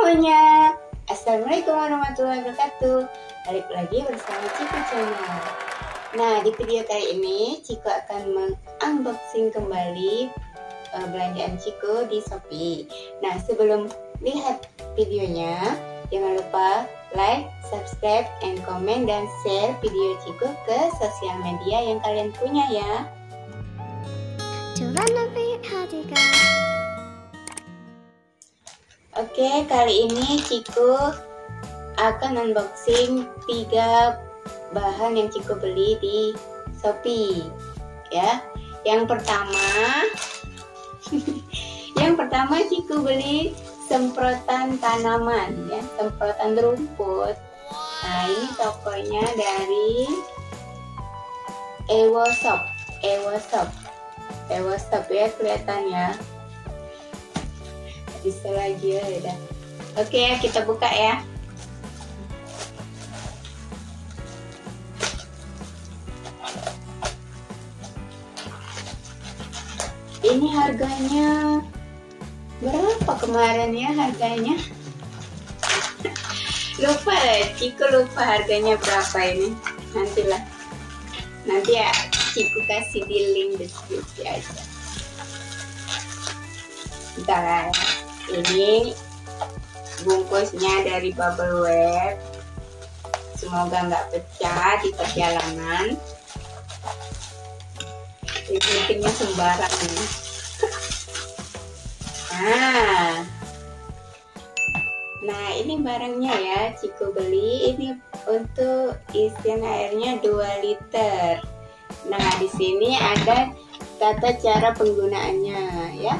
semuanya, Assalamualaikum warahmatullahi wabarakatuh. Balik lagi bersama Ciko Channel. Nah, di video kali ini Ciko akan mengunboxing kembali belanjaan Ciko di Shopee. Nah, sebelum lihat videonya, jangan lupa like, subscribe, and comment dan share video Ciko ke sosial media yang kalian punya ya. Oke, kali ini Ciko akan unboxing 3 bahan yang Ciko beli di Shopee ya. Yang pertama Ciko beli semprotan tanaman ya, semprotan rumput. Nah, ini tokonya dari Ewoshop ya, kelihatan ya. Bisa lagi ya udah. Oke, kita buka ya. Ini harganya berapa kemarin ya harganya? Lupa ya, Ciko lupa harganya berapa ini. Nanti ya Ciko kasih di link deskripsi aja. Bentar, ini bungkusnya dari Bubble Wrap. Semoga nggak pecah di perjalanan. Ini sembarang nih. Nah, ini barangnya ya, Ciko beli. Ini untuk isian airnya 2 liter. Nah, di sini ada tata cara penggunaannya ya.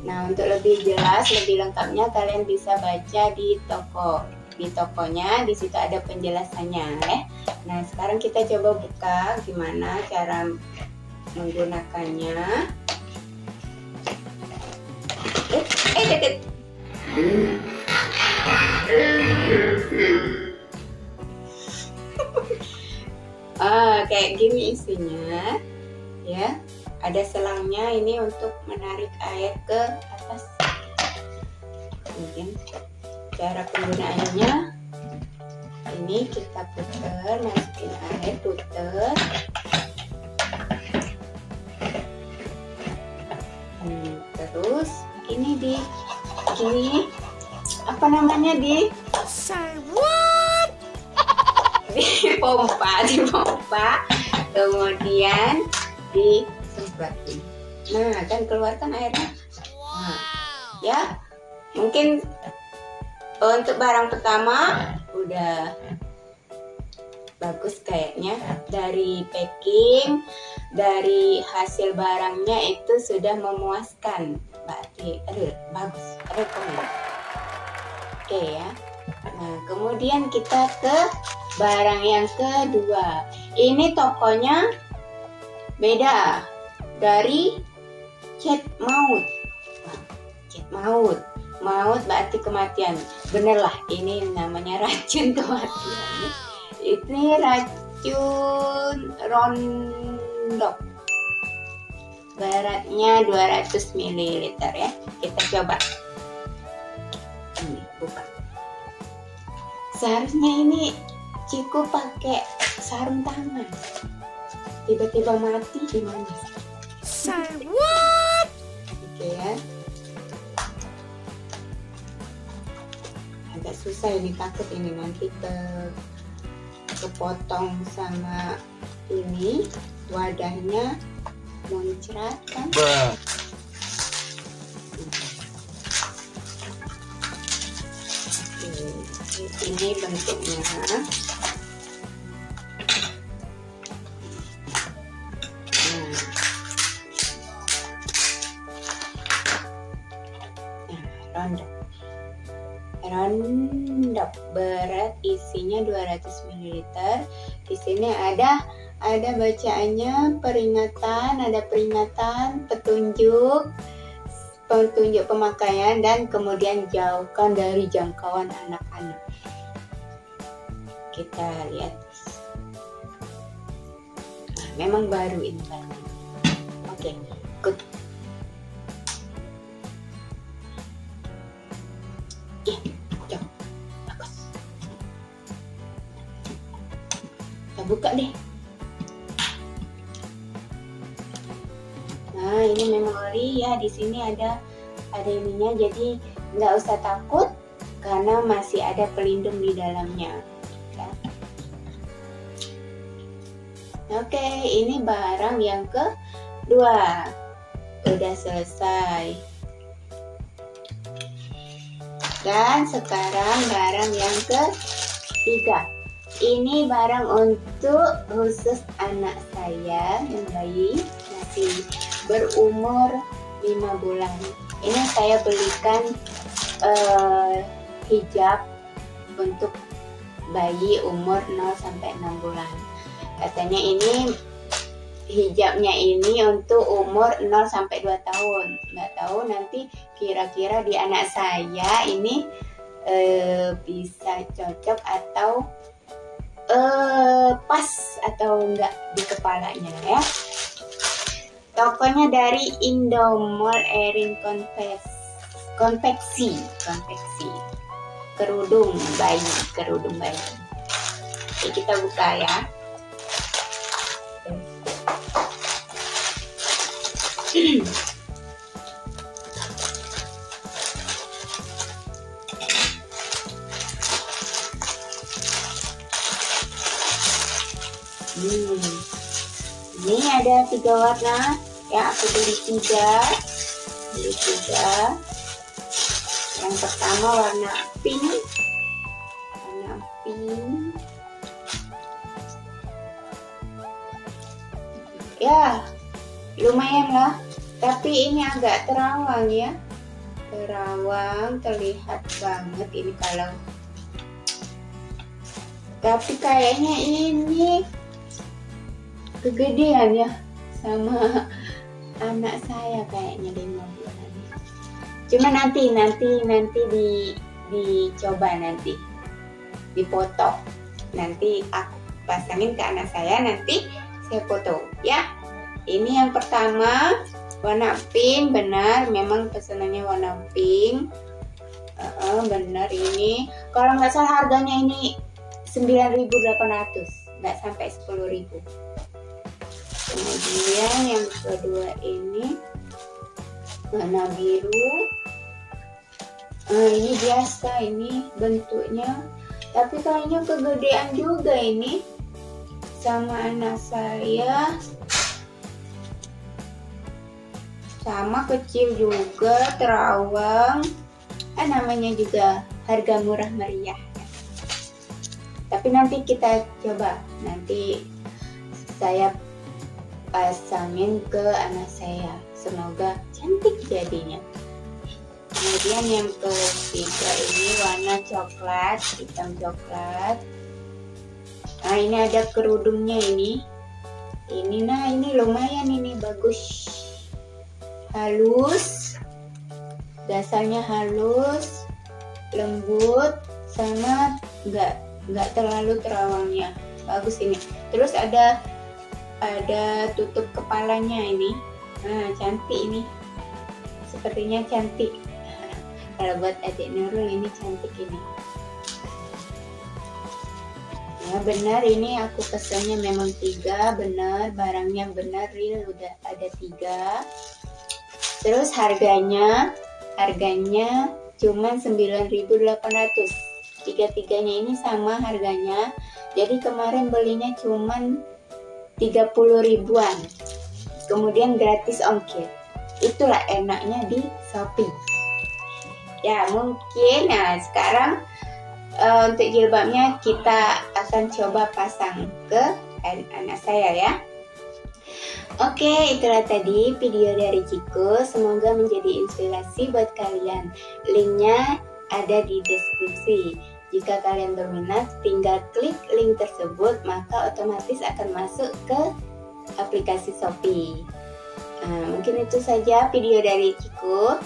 Nah, untuk lebih jelas, lebih lengkapnya kalian bisa baca di toko. Di tokonya, di situ ada penjelasannya ya. Nah, sekarang kita coba buka gimana cara menggunakannya. Deket. Kayak gini isinya ya. Ada selangnya ini untuk menarik air ke atas. Mungkin cara penggunaannya ini kita putar, masukin air, putar. Terus ini di gini apa namanya di dipompa, kemudian disemprotin. Nah, kan keluarkan airnya. Nah, ya mungkin untuk barang pertama udah bagus kayaknya. Dari packing, dari hasil barangnya itu sudah memuaskan. Berarti bagus, rekomen. Oke ya. Nah, kemudian kita ke barang yang kedua. Ini tokonya beda dari cat maut. Cat maut berarti kematian. Bener lah, ini namanya racun kematian. Ini racun Roundup. Beratnya 200 ml ya. Kita coba. Ini buka. Seharusnya ini Ciko pakai sarung tangan. Tiba-tiba mati gimana? What? Oke ya. Agak susah ini, takut ini nanti kepotong sama ini wadahnya muncrat kan. Ini bentuknya. Roundup berat isinya 200 ml. Di sini ada bacaannya, peringatan, petunjuk pemakaian, dan kemudian jauhkan dari jangkauan anak-anak. Kita lihat. Nah, memang baru ini barang. Oke, good. Kita buka deh. Nah, ini memang ori ya. Di sini ada ininya, jadi nggak usah takut karena masih ada pelindung di dalamnya. Ya. Oke, ini barang yang kedua. Udah selesai. Dan sekarang barang yang ketiga. Ini barang untuk khusus anak saya yang bayi, masih berumur 5 bulan. Ini saya belikan hijab untuk bayi umur 0 sampai 6 bulan. Katanya ini hijabnya ini untuk umur 0 sampai 2 tahun. Nggak tahu nanti kira-kira di anak saya ini bisa cocok atau pas atau enggak di kepalanya ya. Tokonya dari Indomall Erin konveksi kerudung bayi. Oke, kita buka ya. Ini ada 3 warna ya, aku beli 3. Yang pertama warna pink, ya lumayan lah, tapi ini agak terawang ya, terlihat banget ini kalau, tapi kayaknya ini kegedean ya sama anak saya kayaknya 5 bulan. Cuma nanti dicoba, nanti dipoto, nanti aku pasangin ke anak saya, nanti saya foto ya. Ini yang pertama warna pink, benar memang pesanannya warna pink. Benar, ini kalau nggak salah harganya ini 9.800, nggak sampai 10.000. Kemudian yang kedua ini warna biru. Ini biasa ini bentuknya, tapi kayaknya kegedean juga ini sama anak saya, sama kecil juga, terawang. Namanya juga harga murah meriah. Tapi nanti kita coba, nanti saya pasangin ke anak saya, semoga cantik jadinya. Kemudian yang ketiga ini warna coklat, hitam coklat. Nah, ini ada kerudungnya ini. Nah ini lumayan, ini bagus, halus, dasarnya halus, lembut, sama nggak terlalu terawangnya, bagus ini. Terus ada tutup kepalanya ini. Nah, cantik ini, sepertinya cantik. Kalau buat adik Nurul ini cantik ini ya. Benar, ini aku pesannya memang 3, benar, barangnya benar real, udah ada 3. Terus harganya cuman 9.800. Tiga-tiganya ini sama harganya. Jadi kemarin belinya cuman 30 ribuan, kemudian gratis ongkir. Itulah enaknya di Shopee ya. Mungkin nah sekarang untuk jilbabnya kita akan coba pasang ke anak saya ya. Oke, itulah tadi video dari Ciko, semoga menjadi inspirasi buat kalian. Linknya ada di deskripsi. Jika kalian berminat, tinggal klik link tersebut, maka otomatis akan masuk ke aplikasi Shopee. Mungkin itu saja video dari Ciko.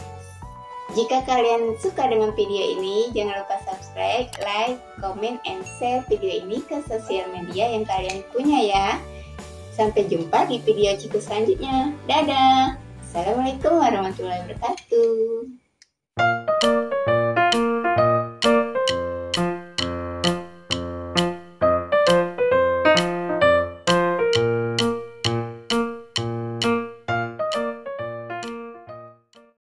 Jika kalian suka dengan video ini, jangan lupa subscribe, like, comment, and share video ini ke sosial media yang kalian punya ya. Sampai jumpa di video Ciko selanjutnya. Dadah! Assalamualaikum warahmatullahi wabarakatuh.